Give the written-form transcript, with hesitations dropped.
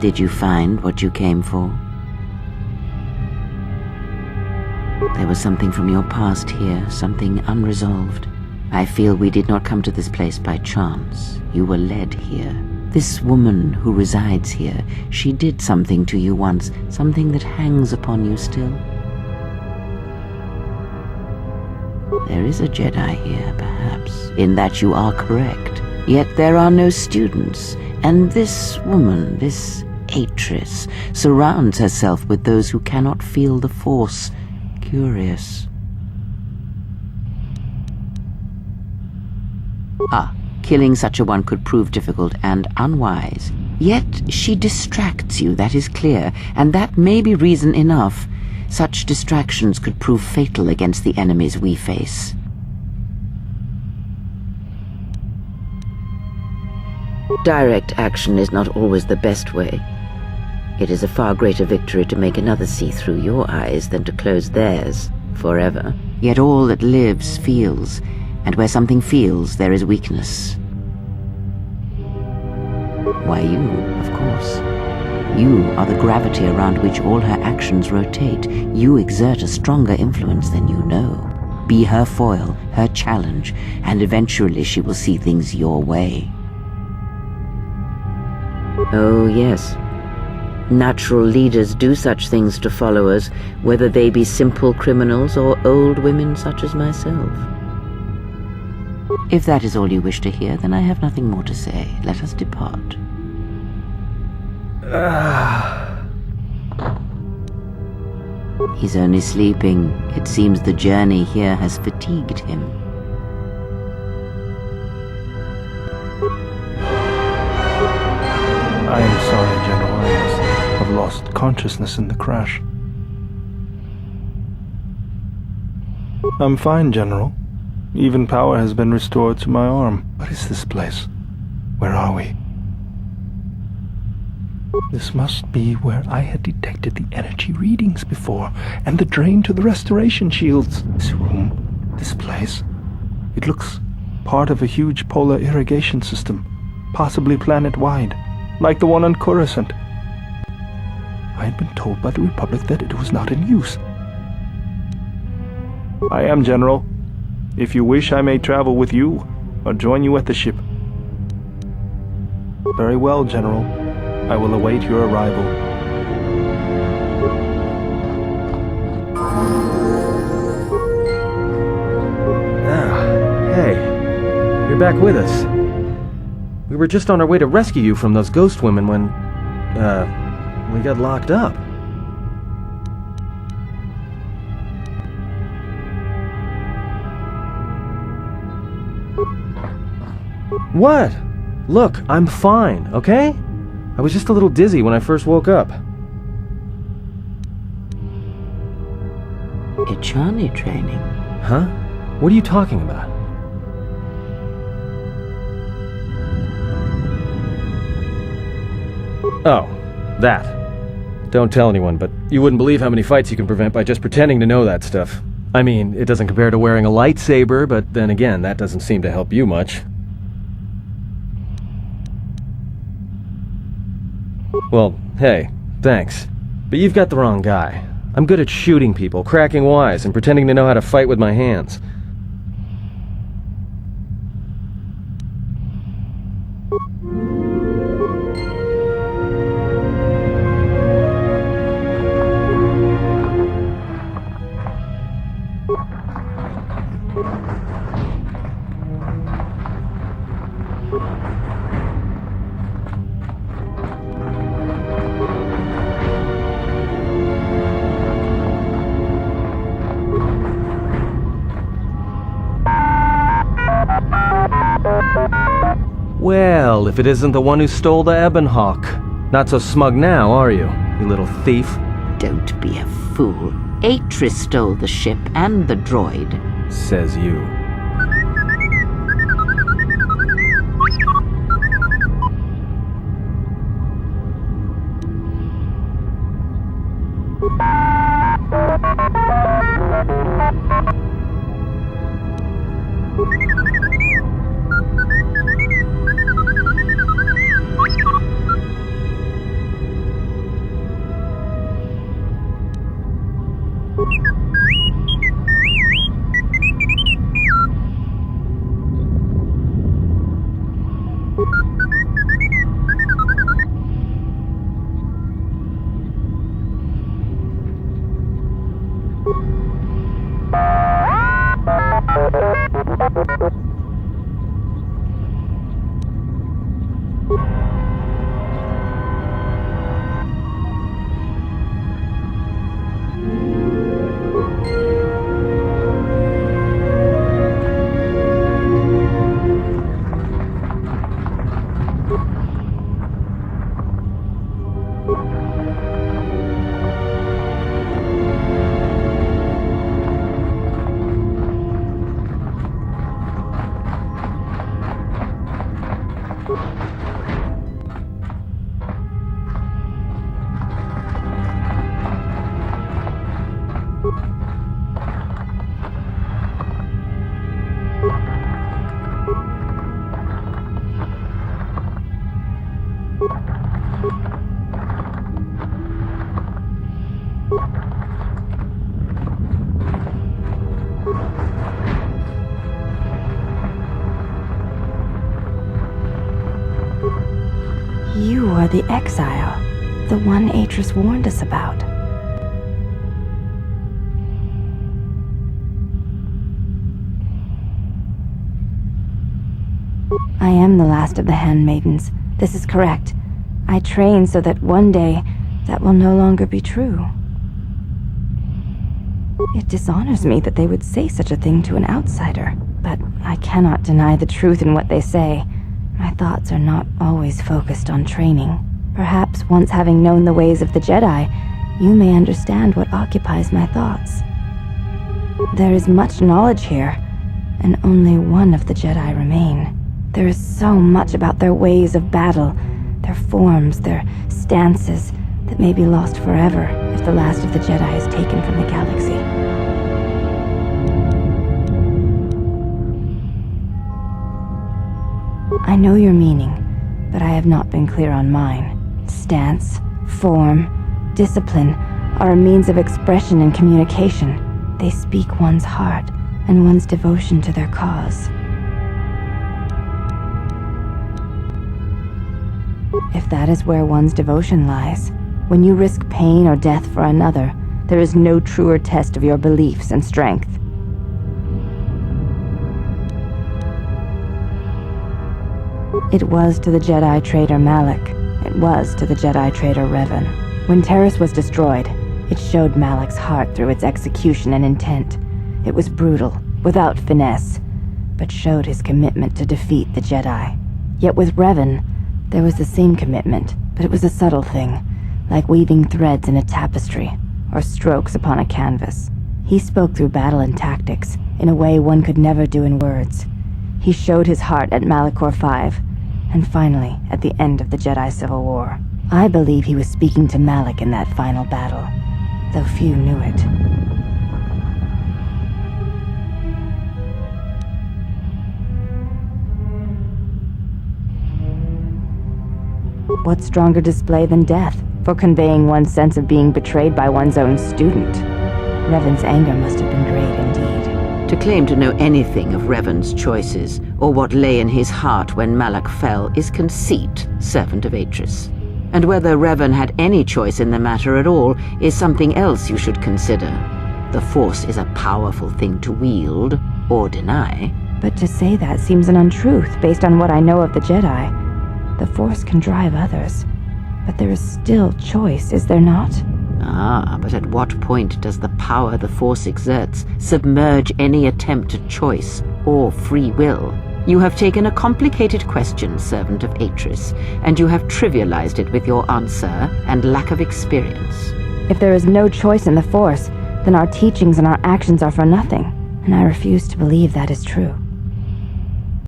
Did you find what you came for? There was something from your past here, something unresolved. I feel we did not come to this place by chance. You were led here. This woman who resides here, she did something to you once, something that hangs upon you still. There is a Jedi here, perhaps, in that you are correct. Yet there are no students, and this woman, this Atris, surrounds herself with those who cannot feel the Force. Curious. Killing such a one could prove difficult and unwise. Yet she distracts you, that is clear, and that may be reason enough. Such distractions could prove fatal against the enemies we face. Direct action is not always the best way. It is a far greater victory to make another see through your eyes than to close theirs forever. Yet all that lives feels, and where something feels, there is weakness. Why you, of course. You are the gravity around which all her actions rotate. You exert a stronger influence than you know. Be her foil, her challenge, and eventually she will see things your way. Oh, yes. Natural leaders do such things to followers, whether they be simple criminals or old women such as myself. If that is all you wish to hear, then I have nothing more to say. Let us depart. He's only sleeping. It seems the journey here has fatigued him. I am sorry, General. I must have lost consciousness in the crash. I'm fine, General. Even power has been restored to my arm. What is this place? Where are we? This must be where I had detected the energy readings before, and the drain to the restoration shields. This room, this place. It looks part of a huge polar irrigation system, possibly planet-wide, like the one on Coruscant. I had been told by the Republic that it was not in use. I am, General. If you wish, I may travel with you, or join you at the ship. Very well, General. I will await your arrival. Hey. You're back with us. We were just on our way to rescue you from those ghost women when, we got locked up. What? Look, I'm fine, okay? I was just a little dizzy when I first woke up. Ichani training? Huh? What are you talking about? Oh, that. Don't tell anyone, but you wouldn't believe how many fights you can prevent by just pretending to know that stuff. I mean, it doesn't compare to wearing a lightsaber, but then again, that doesn't seem to help you much. Well, hey, thanks. But you've got the wrong guy. I'm good at shooting people, cracking wise, and pretending to know how to fight with my hands. Well, if it isn't the one who stole the Ebonhawk. Not so smug now, are you little thief? Don't be a fool. Atris stole the ship and the droid. Says you. You are the exile, the one Atris warned us about. I am the last of the Handmaidens. This is correct. I train so that one day that will no longer be true. It dishonors me that they would say such a thing to an outsider, but I cannot deny the truth in what they say. My thoughts are not always focused on training. Perhaps once having known the ways of the Jedi, you may understand what occupies my thoughts. There is much knowledge here, and only one of the Jedi remain. There is so much about their ways of battle, their forms, their stances, that may be lost forever if the last of the Jedi is taken from the galaxy. I know your meaning, but I have not been clear on mine. Stance, form, discipline are a means of expression and communication. They speak one's heart and one's devotion to their cause. If that is where one's devotion lies, when you risk pain or death for another, there is no truer test of your beliefs and strength. It was to the Jedi traitor Malak. It was to the Jedi traitor Revan. When Terrace was destroyed, it showed Malak's heart through its execution and intent. It was brutal, without finesse, but showed his commitment to defeat the Jedi. Yet with Revan, there was the same commitment, but it was a subtle thing, like weaving threads in a tapestry, or strokes upon a canvas. He spoke through battle and tactics, in a way one could never do in words. He showed his heart at Malachor V, and finally, at the end of the Jedi Civil War. I believe he was speaking to Malak in that final battle, though few knew it. What stronger display than death for conveying one's sense of being betrayed by one's own student? Revan's anger must have been great indeed. To claim to know anything of Revan's choices, or what lay in his heart when Malak fell, is conceit, servant of Atris. And whether Revan had any choice in the matter at all is something else you should consider. The Force is a powerful thing to wield, or deny. But to say that seems an untruth based on what I know of the Jedi. The Force can drive others, but there is still choice, is there not? Ah, but at what point does the power the Force exerts submerge any attempt at choice or free will? You have taken a complicated question, servant of Atris, and you have trivialized it with your answer and lack of experience. If there is no choice in the Force, then our teachings and our actions are for nothing, and I refuse to believe that is true.